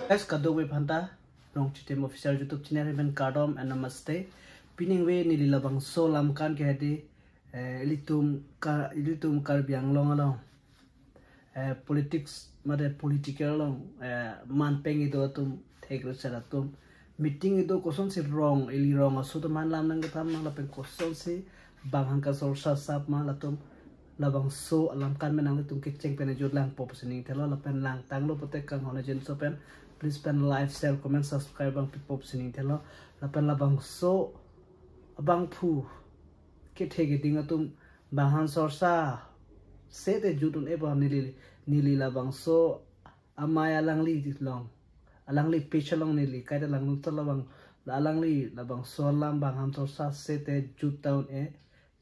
Es kadung phanta rong chitem official YouTube channel ben kadom and namaste pining we ni lilabang so lam kan ke hadi ilitum kar biang long along politics made political long man peng itu atum thekro saratum meeting itu koson si wrong ili wrong asu to man lam nang tham nang lapeng koson si bang hangka sorsa sap ma latum labang so alam kan menang tung ke ceng pen jod lang pop sini telo lapen lang tang lo potek kang hono jen so pen please pen like share comment subscribe bang pop sini telo lapen labang so abang phu ke thege ding atum bang han sorsa se te judun e ba nili labang so amaya lang li long alang li pechalong nili kai da lang nu to labang alang li labang so lam bang han sorsa se te jud town e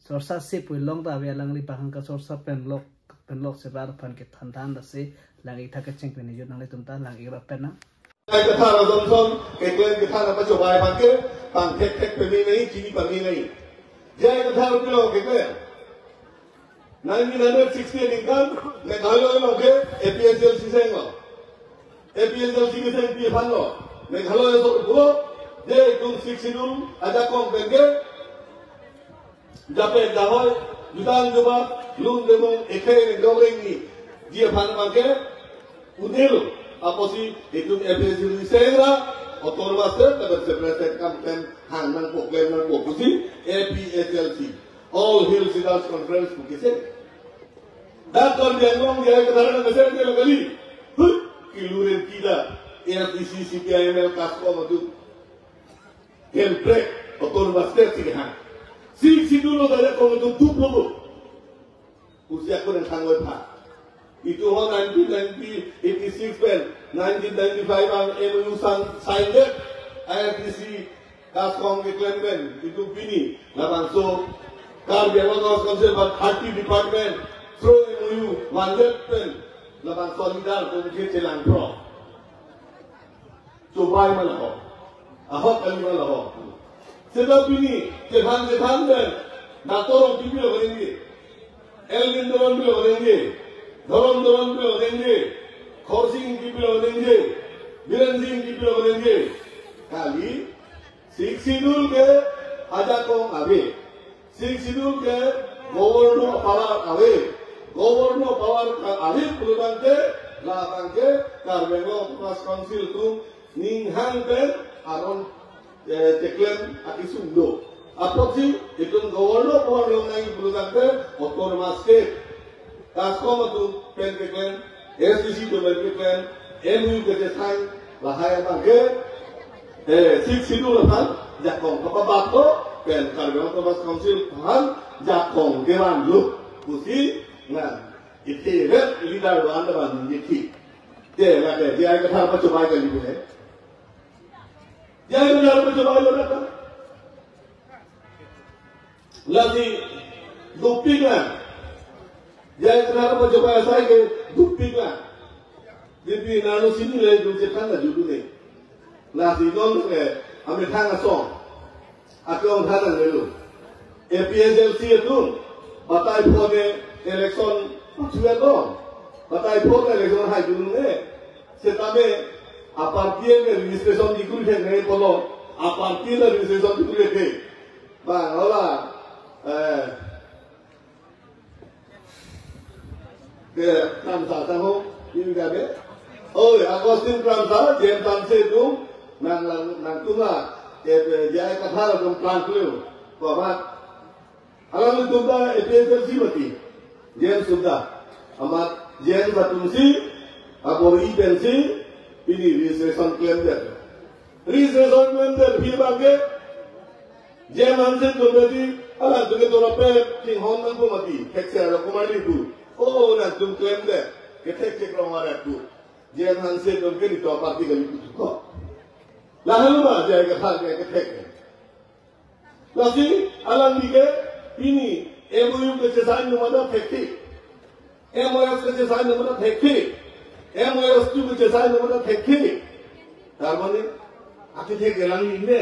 sorsa se pui long da we lang li bahang ka sorsa pen lok se bar pan ke than da se lang i thak cheng pen jo nang le tum ta lang i ra pen na ai ka tha ra dom son ke klen ke tha na pa cho bai pan ke pan thek pe ni nei chi ni pan ni nei jai ka tha ro ke ke 1960 din kan le dhalo lo ke APSL si seng lo APSL si ke seng pi pan lo le dhalo so ko je kum 60 dum ada kom pen ke Jape dahoy judan juba lum demong ekhe goreng ni dia pan mangke udil aposi itu APSL sengra otor master tada sepreset kampen hanang program nan pokusi APSLC All Hills Leaders Conference bukise dan kon jengong dia kedaran besar dia kali kiluren kida RTC CPIML kasko madu kemprek otor master tihan si dulu dari komentar tubuh usia aku dan sanggup pak itu hon 1986 pen 1995 ang MOU signed IRTC Kaskom Declan pen itu bini lapan so kar biang konsel bar 30 department through MOU 100 pen lapan solidar komite celang pro coba malah ahok kali malah sebab ini Jepang dan Natorong TV lo करेंगे, Elgin Doron भी lo करेंगे, Doron भी lo करेंगे, Khorsing TV lo करेंगे, Biren Singh TV lo करेंगे, kali Sikh Sidul के आजा को आवे, Sikh Sidul के गवर्नर पावर का आवे पुरुषां के लाभां के कारबेंगो प्रेस काउंसिल तुम निंघांग पे Aron Teklen aki sundo. Aproksi itu gubernur pohon longai bulugante otor maske. Kaskom itu pen teklen, SDC itu teklen, MU kejesan lahaya bangke. Sidu lepas jakong kapabako pen karbon tobas council tuhan jakong dewan lu kusi ngan itu leader anda banding itu. Dia lagi dia akan apa coba kali ini. Jangan benar mencoba lakukan. Lagi dupinglah. Jangan benar mencoba saya ke dupinglah. Jadi nano sini lagi dulu kan dulu ni. Lagi non ke kami tangga song. Aku orang tangga dulu. APSLC itu batai pone election juga dong. Batai pone election hai dulu ni. Setame a partir de registration di guru है नहीं बोलो a partir de registration di guru है bang hola के काम साथ हो ini क्या बे oh Agustin Pramsa James Tanse itu nang tungga jaya kata dalam plan tu bapak alam itu dah APSLC mati James sudah amat James batumsi abori pensi ini registration claim dia. Registration claim dia फिर बागे जे मानसे तो बेटी अला तुके तो रपे किंग होन नंग को मती टैक्स आला कुमारी तू ओ ना तुम claim दे के टैक्स के मारे तू जे मानसे तो के नि तो पार्टी गली तू को लाहनु मा जाएगा खा के टैक्स लासी अला निके ini MOU के जैसा नमदा फेंकी MOS के जैसा नमदा फेंकी MOS tu berjasa nama tak kekini, dah mana? Aku cek jalan ini.